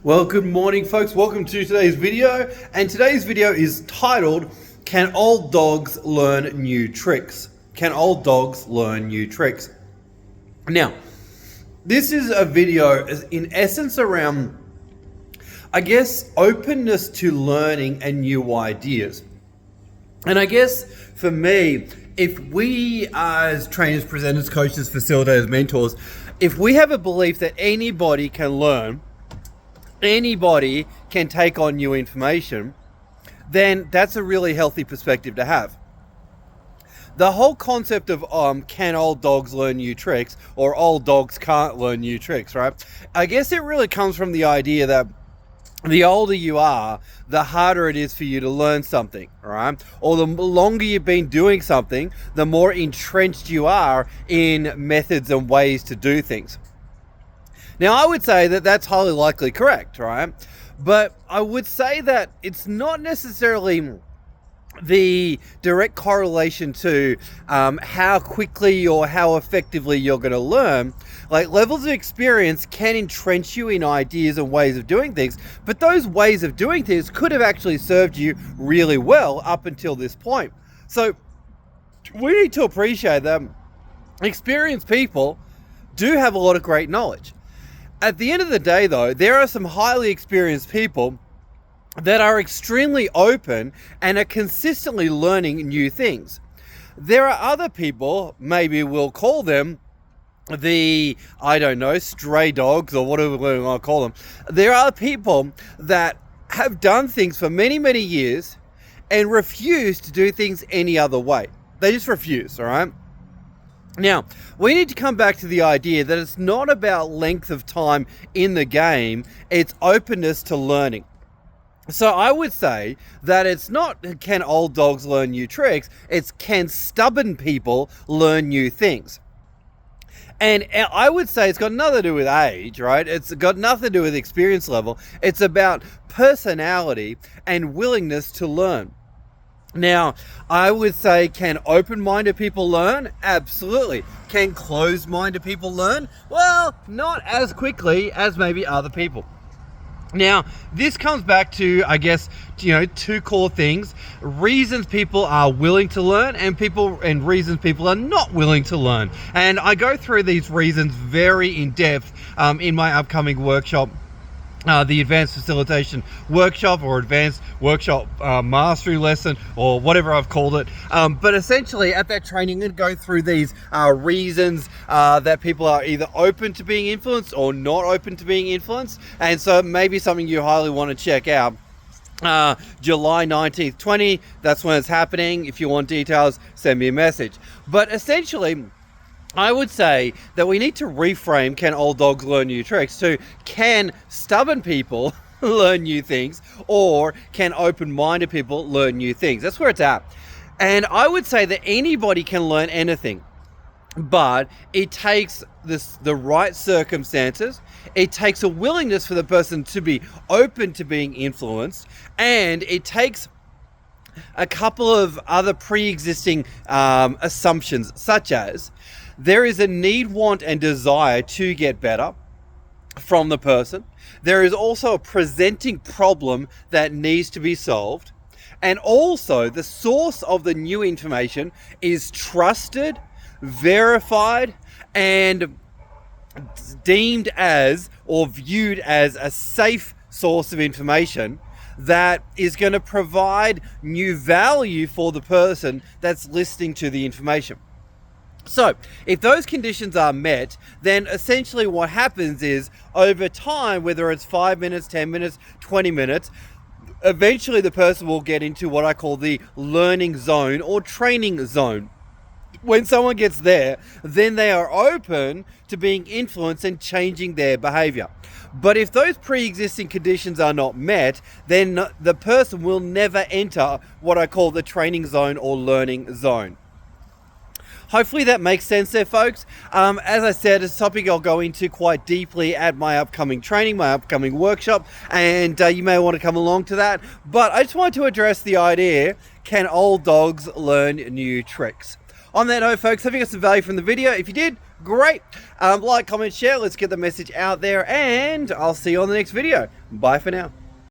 Well, good morning, folks. Welcome to today's video. And today's video is titled, Can Old Dogs Learn New Tricks? Can old dogs learn new tricks? Now, this is a video in essence around, I guess, openness to learning and new ideas. And I guess for me, if we as trainers, presenters, coaches, facilitators, mentors, if we have a belief that anybody can learn, anybody can take on new information, then that's a really healthy perspective to have. The whole concept of can old dogs learn new tricks, or old dogs can't learn new tricks, right? I guess it really comes from the idea that the older you are, the harder it is for you to learn something, right? Or the longer you've been doing something, the more entrenched you are in methods and ways to do things. Now, I would say that that's highly likely correct, right? But I would say that it's not necessarily the direct correlation to how quickly or how effectively you're going to learn. Like, levels of experience can entrench you in ideas and ways of doing things, but those ways of doing things could have actually served you really well up until this point. So we need to appreciate that experienced people do have a lot of great knowledge. At the end of the day, though, there are some highly experienced people that are extremely open and are consistently learning new things. There are other people, maybe we'll call them the, stray dogs, or whatever we want to call them. There are people that have done things for many, many years and refuse to do things any other way. They just refuse, all right? Now, we need to come back to the idea that it's not about length of time in the game, it's openness to learning. So I would say that it's not can old dogs learn new tricks, it's can stubborn people learn new things. And I would say it's got nothing to do with age, right? It's got nothing to do with experience level. It's about personality and willingness to learn. Now, I would say, can open-minded people learn? Absolutely. Can closed-minded people learn? Well, not as quickly as maybe other people. Now, this comes back to, I guess, two core things: reasons people are willing to learn and reasons people are not willing to learn. And I go through these reasons very in depth in my upcoming workshop, the Advanced Facilitation Workshop, or Advanced Workshop Mastery Lesson, or whatever I've called it. But essentially at that training, I'm going to go through these reasons that people are either open to being influenced or not open to being influenced. And so maybe something you highly want to check out. July 19th, 20, that's when it's happening. If you want details, send me a message. But essentially, I would say that we need to reframe can old dogs learn new tricks to can stubborn people learn new things, or can open-minded people learn new things. That's where it's at. And I would say that anybody can learn anything, but it takes the right circumstances. It takes a willingness for the person to be open to being influenced, and it takes a couple of other pre-existing assumptions, such as there is a need, want, and desire to get better from the person. There is also a presenting problem that needs to be solved. And also, the source of the new information is trusted, verified, and deemed as or viewed as a safe source of information that is going to provide new value for the person that's listening to the information. So if those conditions are met, then essentially what happens is, over time, whether it's 5 minutes, 10 minutes, 20 minutes, eventually the person will get into what I call the learning zone or training zone. When someone gets there, then they are open to being influenced and changing their behavior. But if those pre-existing conditions are not met, then the person will never enter what I call the training zone or learning zone. Hopefully that makes sense there, folks. As I said, it's a topic I'll go into quite deeply at my upcoming training, my upcoming workshop, and you may want to come along to that. But I just wanted to address the idea, can old dogs learn new tricks? On that note, folks, hope you got some value from the video. If you did, Great. Like, comment, share. Let's get the message out there, and I'll see you on the next video. Bye for now.